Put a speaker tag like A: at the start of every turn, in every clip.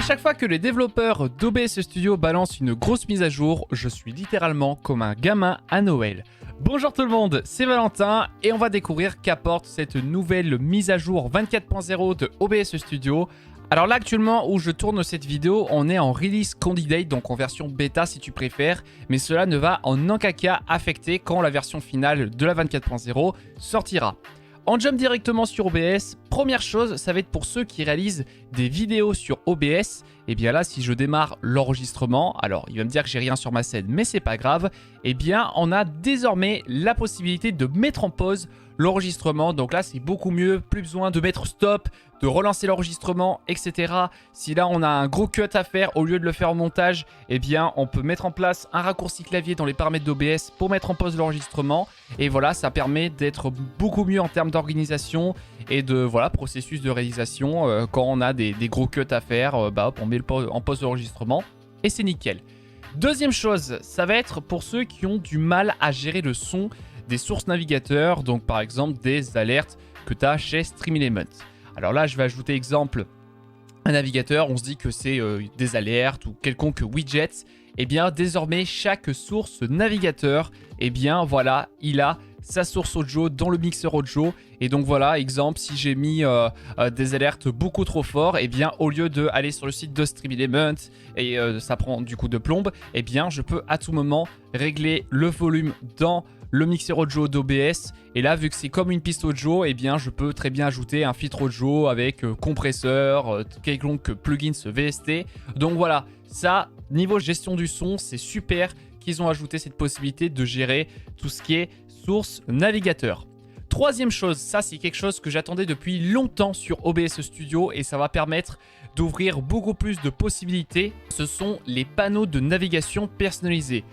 A: chaque fois que les développeurs d'OBS Studio balancent une grosse mise à jour, je suis littéralement comme un gamin à Noël. Bonjour tout le monde, c'est Valentin et on va découvrir qu'apporte cette nouvelle mise à jour 24.0 de OBS Studio. Alors là actuellement où je tourne cette vidéo, on est en release candidate, donc en version bêta si tu préfères, mais cela ne va en aucun cas affecter quand la version finale de la 24.0 sortira. On jump directement sur OBS. Première chose, ça va être pour ceux qui réalisent des vidéos sur OBS. Et bien là, si je démarre l'enregistrement, alors il va me dire que j'ai rien sur ma scène, mais c'est pas grave. Et bien, on a désormais la possibilité de mettre en pause l'enregistrement. Donc là, c'est beaucoup mieux. Plus besoin de mettre stop, de relancer l'enregistrement, etc. Si là, on a un gros cut à faire, au lieu de le faire au montage, eh bien, on peut mettre en place un raccourci clavier dans les paramètres d'OBS pour mettre en pause l'enregistrement. Et voilà, ça permet d'être beaucoup mieux en termes d'organisation et de processus de réalisation. Quand on a des gros cuts à faire, hop, on met en pause l'enregistrement et c'est nickel. Deuxième chose, ça va être pour ceux qui ont du mal à gérer le son des sources navigateurs, donc par exemple des alertes que tu as chez StreamElements. Alors là, je vais ajouter exemple un navigateur, on se dit que c'est des alertes ou quelconque widget. Et bien désormais, chaque source navigateur, et bien voilà, il a sa source audio dans le mixeur audio. Et donc voilà, exemple, si j'ai mis des alertes beaucoup trop forts, et bien au lieu d'aller sur le site de StreamElements et ça prend du coup de plombe, et bien je peux à tout moment régler le volume dans le mixeur audio d'OBS. Et là, vu que c'est comme une piste audio, et bien je peux très bien ajouter un filtre audio avec compresseur, quelconque plugins VST. Donc voilà, ça, niveau gestion du son, c'est super qu'ils ont ajouté cette possibilité de gérer tout ce qui est source navigateur. Troisième chose, ça c'est quelque chose que j'attendais depuis longtemps sur OBS Studio et ça va permettre d'ouvrir beaucoup plus de possibilités. Ce sont les panneaux de navigation personnalisés.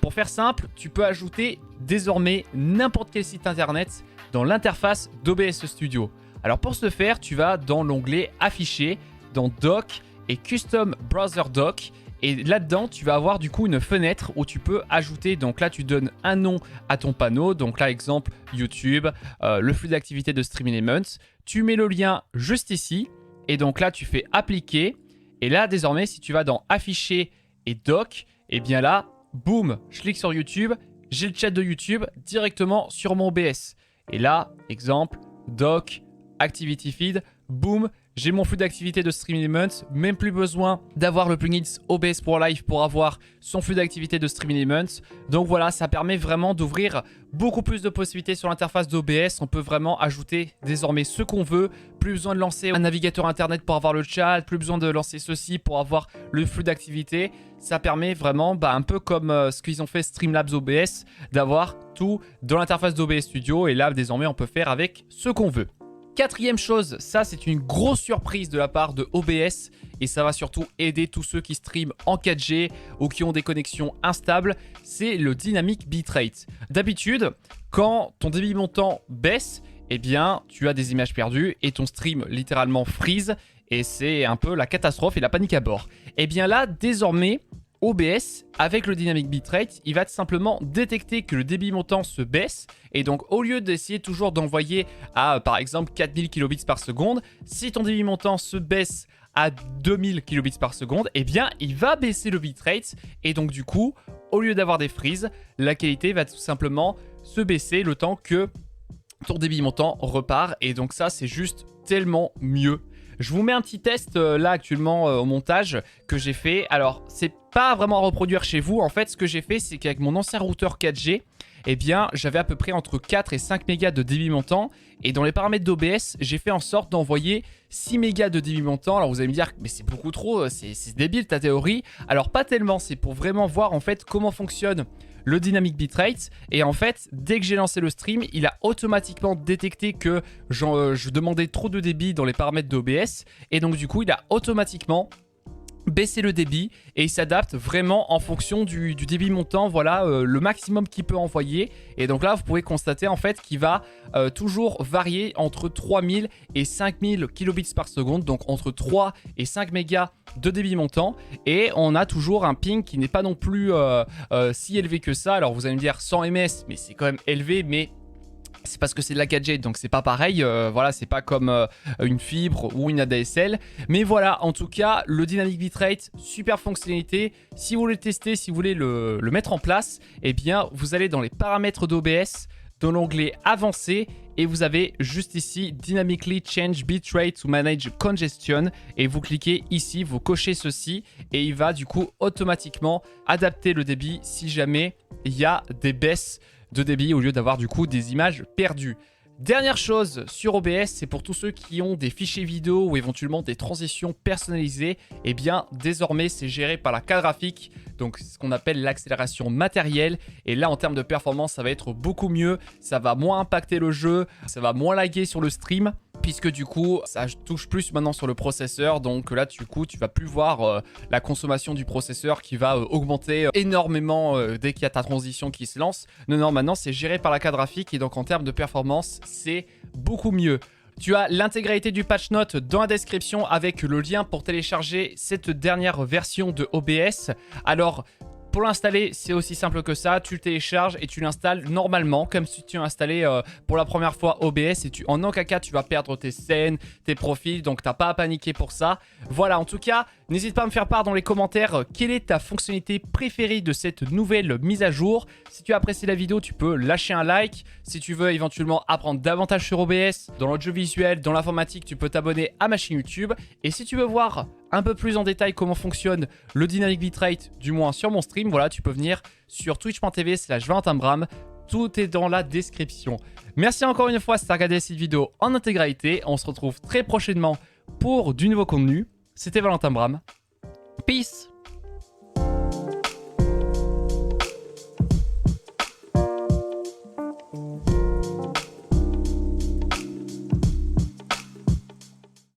A: Pour faire simple, tu peux ajouter désormais n'importe quel site internet dans l'interface d'OBS Studio. Alors pour ce faire, tu vas dans l'onglet Afficher, dans Dock et Custom Browser Dock. Et là-dedans, tu vas avoir du coup une fenêtre où tu peux ajouter, donc là tu donnes un nom à ton panneau, donc là exemple YouTube, le flux d'activité de StreamElements, tu mets le lien juste ici, et donc là tu fais appliquer, et là désormais si tu vas dans afficher et doc, et bien là, boum, je clique sur YouTube, j'ai le chat de YouTube directement sur mon OBS. Et là, exemple, doc, activity feed, boum, j'ai mon flux d'activité de StreamElements, même plus besoin d'avoir le plugin OBS Pro Live pour avoir son flux d'activité de StreamElements. Donc voilà, ça permet vraiment d'ouvrir beaucoup plus de possibilités sur l'interface d'OBS. On peut vraiment ajouter désormais ce qu'on veut. Plus besoin de lancer un navigateur internet pour avoir le chat, plus besoin de lancer ceci pour avoir le flux d'activité. Ça permet vraiment, un peu comme ce qu'ils ont fait Streamlabs OBS, d'avoir tout dans l'interface d'OBS Studio. Et là, désormais, on peut faire avec ce qu'on veut. Quatrième chose, ça c'est une grosse surprise de la part de OBS et ça va surtout aider tous ceux qui streament en 4G ou qui ont des connexions instables, c'est le Dynamic Bitrate. D'habitude, quand ton débit montant baisse, eh bien tu as des images perdues et ton stream littéralement freeze et c'est un peu la catastrophe et la panique à bord. Et bien là, désormais, OBS, avec le Dynamic Bitrate, il va tout simplement détecter que le débit montant se baisse. Et donc, au lieu d'essayer toujours d'envoyer à, par exemple, 4000 kilobits par seconde, si ton débit montant se baisse à 2000 kilobits par seconde, eh bien, il va baisser le bitrate. Et donc, du coup, au lieu d'avoir des freezes, la qualité va tout simplement se baisser le temps que ton débit montant repart. Et donc, ça, c'est juste tellement mieux. Je vous mets un petit test là actuellement au montage que j'ai fait. Alors, c'est pas vraiment à reproduire chez vous. En fait, ce que j'ai fait, c'est qu'avec mon ancien routeur 4G, eh bien, j'avais à peu près entre 4 et 5 mégas de débit montant. Et dans les paramètres d'OBS, j'ai fait en sorte d'envoyer 6 mégas de débit montant. Alors, vous allez me dire, mais c'est beaucoup trop, c'est débile ta théorie. Alors, pas tellement. C'est pour vraiment voir en fait comment fonctionne le Dynamic Bitrate. Et en fait, dès que j'ai lancé le stream, il a automatiquement détecté que je demandais trop de débit dans les paramètres d'OBS. Et donc, du coup, il a automatiquement baissé le débit et il s'adapte vraiment en fonction du débit montant, voilà le maximum qu'il peut envoyer. Et donc là vous pouvez constater en fait qu'il va toujours varier entre 3000 et 5000 kilobits par seconde, donc entre 3 et 5 mégas de débit montant, et on a toujours un ping qui n'est pas non plus si élevé que ça. Alors vous allez me dire 100 ms, mais c'est quand même élevé, mais c'est parce que c'est de la 4G, donc c'est pas pareil, voilà, c'est pas comme une fibre ou une ADSL. Mais voilà, en tout cas, le Dynamic Bitrate, super fonctionnalité. Si vous voulez le tester, si vous voulez le mettre en place, eh bien, vous allez dans les paramètres d'OBS, dans l'onglet avancé, et vous avez juste ici Dynamically Change Bitrate to Manage Congestion, et vous cliquez ici, vous cochez ceci, et il va du coup automatiquement adapter le débit si jamais il y a des baisses de débit au lieu d'avoir du coup des images perdues. Dernière chose sur OBS, c'est pour tous ceux qui ont des fichiers vidéo ou éventuellement des transitions personnalisées, et bien désormais c'est géré par la carte graphique, donc ce qu'on appelle l'accélération matérielle, et là en termes de performance ça va être beaucoup mieux, ça va moins impacter le jeu, ça va moins laguer sur le stream, puisque du coup ça touche plus maintenant sur le processeur, donc là du coup tu vas plus voir la consommation du processeur qui va augmenter énormément dès qu'il y a ta transition qui se lance. Non, maintenant c'est géré par la carte graphique et donc en termes de performance c'est beaucoup mieux. Tu as l'intégralité du patch note dans la description avec le lien pour télécharger cette dernière version de OBS. Alors, pour l'installer, c'est aussi simple que ça. Tu le télécharges et tu l'installes normalement, comme si tu installais pour la première fois OBS. Et en aucun cas, tu vas perdre tes scènes, tes profils. Donc, t'as pas à paniquer pour ça. Voilà, en tout cas, n'hésite pas à me faire part dans les commentaires quelle est ta fonctionnalité préférée de cette nouvelle mise à jour. Si tu as apprécié la vidéo, tu peux lâcher un like. Si tu veux éventuellement apprendre davantage sur OBS, dans l'audiovisuel, dans l'informatique, tu peux t'abonner à ma chaîne YouTube. Et si tu veux voir un peu plus en détail comment fonctionne le Dynamic Bitrate, du moins sur mon stream, voilà, tu peux venir sur twitch.tv/ValentinBram. Tout est dans la description. Merci encore une fois si tu as regardé cette vidéo en intégralité. On se retrouve très prochainement pour du nouveau contenu. C'était Valentin Bram. Peace!